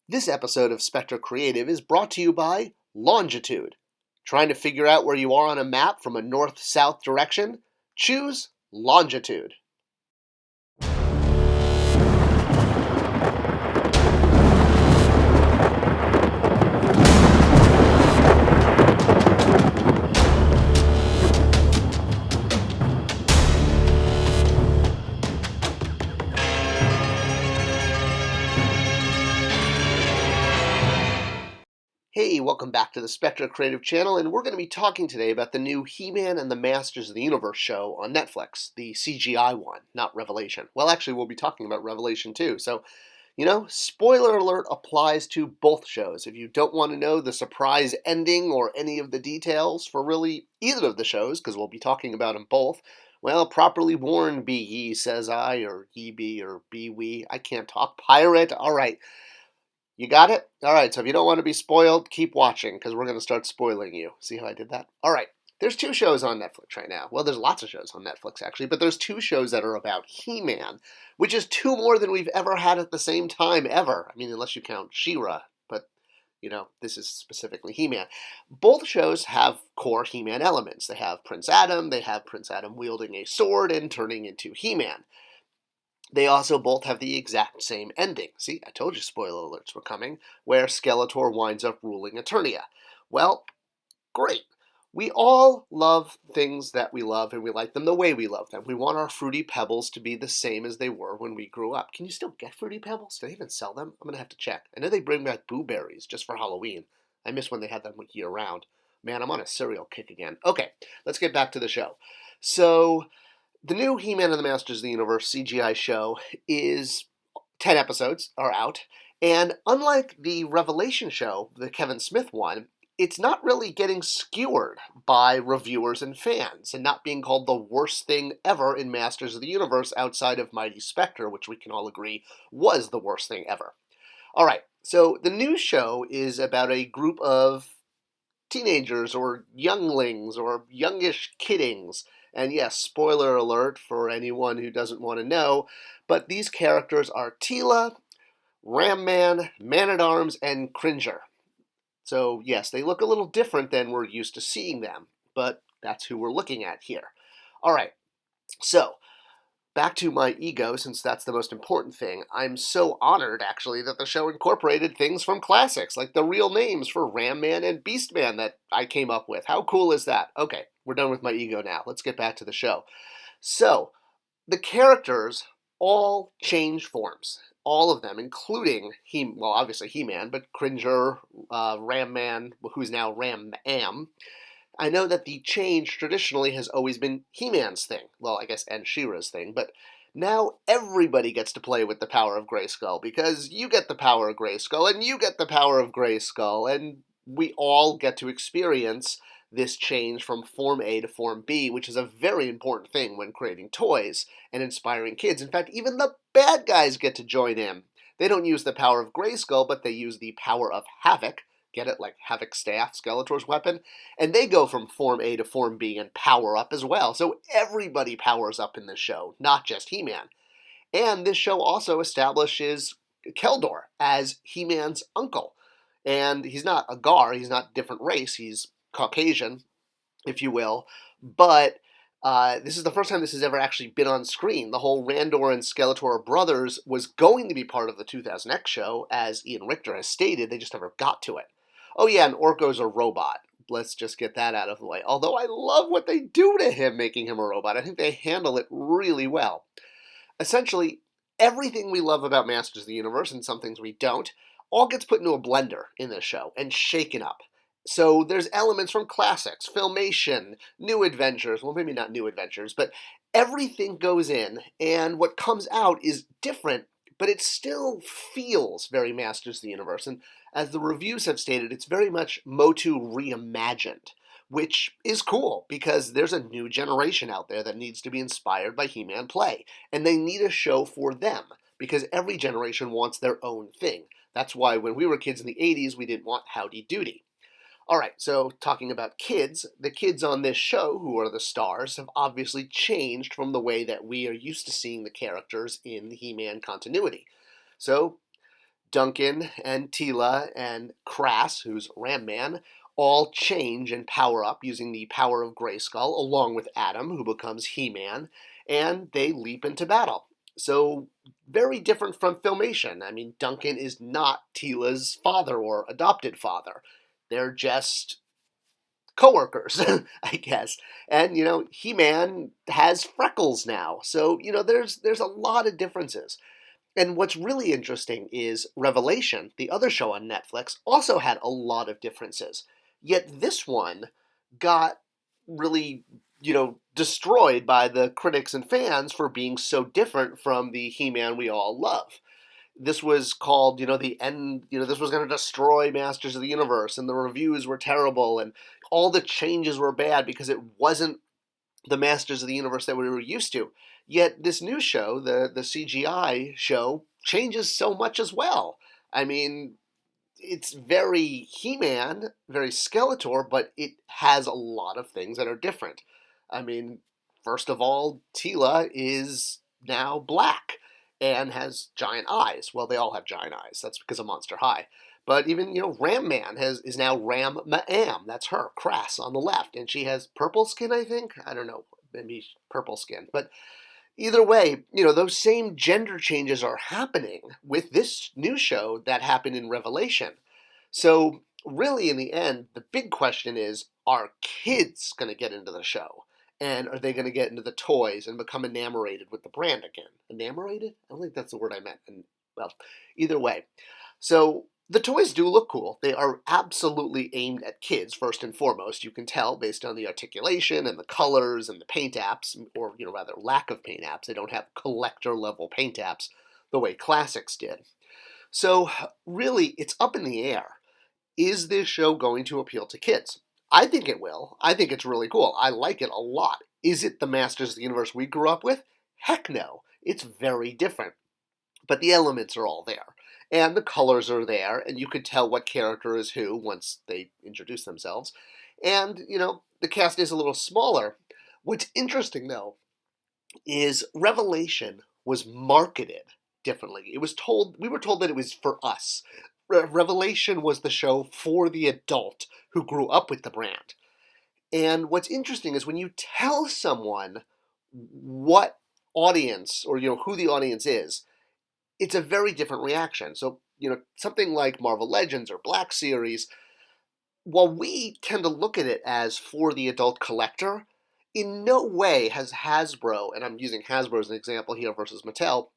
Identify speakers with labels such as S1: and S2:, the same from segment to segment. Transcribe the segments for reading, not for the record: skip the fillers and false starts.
S1: This episode of Spector Creative is brought to you by Longitude. Trying to figure out where you are on a map from a north-south direction? Choose Longitude. Hey, welcome back to the Spector Creative channel, and we're going to be talking today about the new He-Man and the Masters of the Universe show on Netflix, the CGI one, not Revelation. Well, actually, we'll be talking about Revelation too, so, spoiler alert applies to both shows. If you don't want to know the surprise ending or any of the details for really either of the shows, because we'll be talking about them both, well, properly warned be ye, says I, or ye be, or be we. I can't talk pirate. All right. You got it? All right, so if you don't want to be spoiled, keep watching because we're going to start spoiling you. See how I did that? All right, there's two shows on Netflix right now. Well, there's lots of shows on Netflix, actually, but there's two shows that are about He-Man, which is two more than we've ever had at the same time, ever. I mean, unless you count She-Ra, but, this is specifically He-Man. Both shows have core He-Man elements. They have Prince Adam wielding a sword and turning into He-Man. They also both have the exact same ending. See, I told you spoiler alerts were coming, where Skeletor winds up ruling Eternia. Well, great. We all love things that we love, and we like them the way we love them. We want our Fruity Pebbles to be the same as they were when we grew up. Can you still get Fruity Pebbles? Do they even sell them? I'm going to have to check. I know they bring back Boo Berries just for Halloween. I miss when they had them year-round. Man, I'm on a cereal kick again. Okay, let's get back to the show. So, the new He-Man and the Masters of the Universe CGI show is 10 episodes are out, and unlike the Revelation show, the Kevin Smith one, it's not really getting skewered by reviewers and fans, and not being called the worst thing ever in Masters of the Universe outside of Mighty Spector, which we can all agree was the worst thing ever. All right, so the new show is about a group of teenagers or younglings or youngish kiddings. And yes, spoiler alert for anyone who doesn't want to know, but these characters are Teela, Ram Man, Man-at-Arms, and Cringer. So yes, they look a little different than we're used to seeing them, but that's who we're looking at here. All right, so back to my ego, since that's the most important thing. I'm so honored, actually, that the show incorporated things from classics, like the real names for Ram Man and Beast Man that I came up with. How cool is that? Okay, we're done with my ego now. Let's get back to the show. So, the characters all change forms. All of them, including, obviously He-Man, but Cringer, Ram Man, who's now Ram-Am. I know that the change traditionally has always been He-Man's thing. Well, I guess, and She-Ra's thing, but now everybody gets to play with the power of Grayskull, because you get the power of Grayskull, and you get the power of Grayskull, and we all get to experience this change from Form A to Form B, which is a very important thing when creating toys and inspiring kids. In fact, even the bad guys get to join in. They don't use the power of Grayskull, but they use the power of Havoc. Get it? Like Havoc Staff, Skeletor's weapon. And they go from Form A to Form B and power up as well. So everybody powers up in this show, not just He-Man. And this show also establishes Keldor as He-Man's uncle. And he's not a Gar, he's not a different race, he's Caucasian, if you will. But this is the first time this has ever actually been on screen. The whole Randor and Skeletor brothers was going to be part of the 2000X show, as Ian Richter has stated, they just never got to it. Oh yeah, and Orko's a robot. Let's just get that out of the way. Although I love what they do to him, making him a robot. I think they handle it really well. Essentially, everything we love about Masters of the Universe, and some things we don't, all gets put into a blender in this show and shaken up. So there's elements from classics, Filmation, New Adventures, well maybe not New Adventures, but everything goes in, and what comes out is different, but it still feels very Masters of the Universe. And as the reviews have stated, it's very much MOTU reimagined, which is cool because there's a new generation out there that needs to be inspired by He-Man play, and they need a show for them because every generation wants their own thing. That's why when we were kids in the 80s, we didn't want Howdy Doody. All right, so talking about kids, the kids on this show, who are the stars, have obviously changed from the way that we are used to seeing the characters in the He-Man continuity. So, Duncan and Teela and Crass, who's Ram Man, all change and power up using the power of Grayskull, along with Adam, who becomes He-Man, and they leap into battle. So, very different from Filmation. I mean, Duncan is not Teela's father or adopted father. They're just coworkers, I guess. And He-Man has freckles now. So, there's a lot of differences. And what's really interesting is Revelation, the other show on Netflix, also had a lot of differences. Yet this one got really, destroyed by the critics and fans for being so different from the He-Man we all love. This was called, the end, this was going to destroy Masters of the Universe, and the reviews were terrible, and all the changes were bad because it wasn't the Masters of the Universe that we were used to. Yet this new show, the CGI show, changes so much as well. I mean, it's very He-Man, very Skeletor, but it has a lot of things that are different. I mean, first of all, Teela is now black and has giant eyes. Well, they all have giant eyes. That's because of Monster High. But even, Ram Man is now Ram Ma'am. That's her, Crass, on the left. And she has purple skin, I think. I don't know, maybe purple skin. But either way, those same gender changes are happening with this new show that happened in Revelation. So, really, in the end, the big question is, are kids going to get into the show? And are they going to get into the toys and become enamored with the brand again? Enamored? I don't think that's the word I meant. And, well, either way. So, the toys do look cool. They are absolutely aimed at kids, first and foremost. You can tell based on the articulation and the colors and the paint apps, or, rather, lack of paint apps. They don't have collector-level paint apps the way classics did. So, really, it's up in the air. Is this show going to appeal to kids? I think it will. I think it's really cool. I like it a lot. Is it the Masters of the Universe we grew up with? Heck no. It's very different. But the elements are all there. And the colors are there, and you could tell what character is who once they introduce themselves. And, the cast is a little smaller. What's interesting, though, is Revelation was marketed differently. We were told that it was for us. Revelation was the show for the adult who grew up with the brand. And what's interesting is when you tell someone what audience or who the audience is, it's a very different reaction. So, something like Marvel Legends or Black Series, while we tend to look at it as for the adult collector, in no way has Hasbro, and I'm using Hasbro as an example here versus Mattel,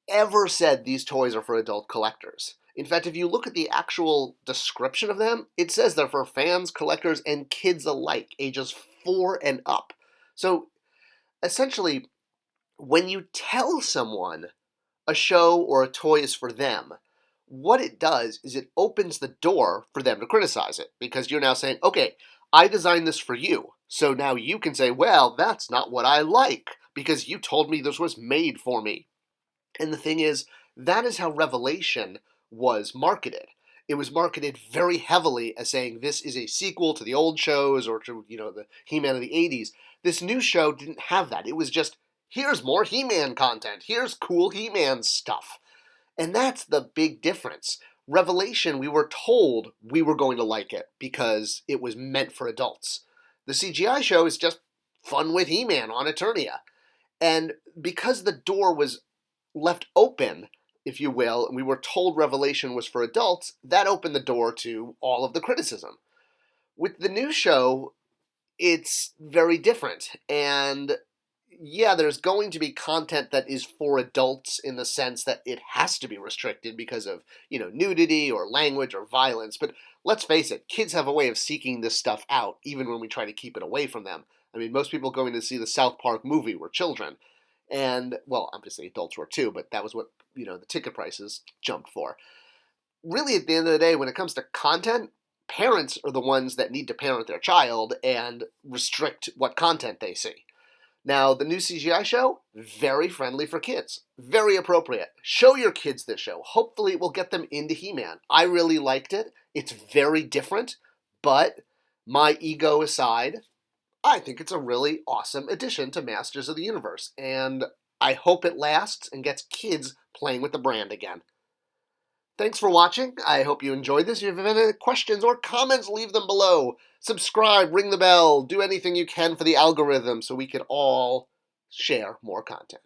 S1: ever said these toys are for adult collectors. In fact, if you look at the actual description of them, it says they're for fans, collectors, and kids alike, ages 4 and up. So, essentially, when you tell someone a show or a toy is for them, what it does is it opens the door for them to criticize it, because you're now saying, okay, I designed this for you, so now you can say, well, that's not what I like, because you told me this was made for me. And the thing is, that is how Revelation was marketed. It was marketed very heavily as saying this is a sequel to the old shows or to, the He-Man of the 80s. This new show didn't have that. It was just, here's more He-Man content. Here's cool He-Man stuff. And that's the big difference. Revelation, we were told we were going to like it because it was meant for adults. The CGI show is just fun with He-Man on Eternia. And because the door was left open, if you will, and we were told Revelation was for adults, that opened the door to all of the criticism. With the new show, it's very different. And yeah, there's going to be content that is for adults in the sense that it has to be restricted because of, nudity or language or violence. But let's face it, kids have a way of seeking this stuff out, even when we try to keep it away from them. I mean, most people going to see the South Park movie were children. And, well, obviously adults were too, but that was what, the ticket prices jumped for. Really, at the end of the day, when it comes to content, parents are the ones that need to parent their child and restrict what content they see. Now, the new CGI show, very friendly for kids. Very appropriate. Show your kids this show. Hopefully it will get them into He-Man. I really liked it. It's very different, but my ego aside, I think it's a really awesome addition to Masters of the Universe, and I hope it lasts and gets kids playing with the brand again. Thanks for watching. I hope you enjoyed this. If you have any questions or comments, leave them below. Subscribe, ring the bell, do anything you can for the algorithm so we can all share more content.